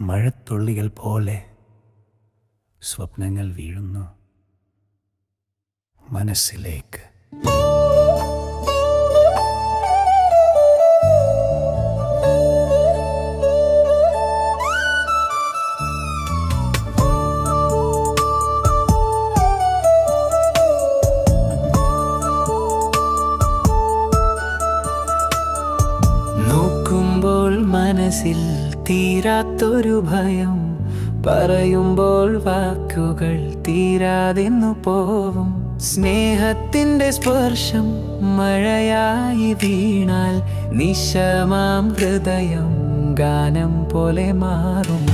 മഴത്തുള്ളികൾ പോലെ സ്വപ്നങ്ങൾ വീഴുന്നു മനസ്സിലേക്ക്. നോക്കുമ്പോൾ മനസ്സിൽ തീരാത്തൊരു ഭയം, പറയുമ്പോൾ വാക്കുകൾ തീരാതെന്നു പോവും. സ്നേഹത്തിൻ്റെ സ്പർശം മഴയായി വീണാൽ നിശമാം ഹൃദയം ഗാനം പോലെ മാറും.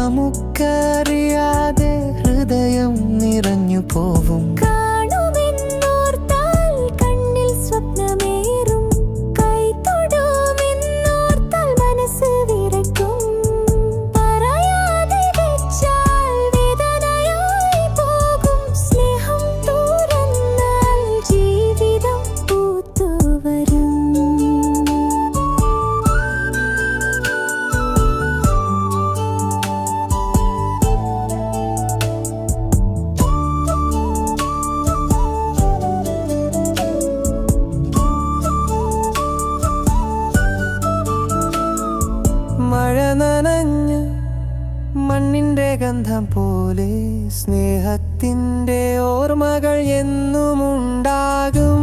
നമുക്കറിയാതെ ഹൃദയം നിറഞ്ഞു പോവും. കാണുമെന്നോർത്താൽ കണ്ണിൽ സ്വപ്നമേറും, കൈ തൊടുമെന്നോർത്താൽ മനസ്സ് വിറയ്ക്കും. പറയാതെ വെച്ചാൽ വേദനയായി പോകും, സ്നേഹം തുറന്നാൽ ജീവിതം പൂത്തുവരും. മഴ നനഞ്ഞ് മണ്ണിൻ്റെ ഗന്ധം പോലെ സ്നേഹത്തിൻ്റെ ഓർമ്മകൾ എന്നുമുണ്ടാകും.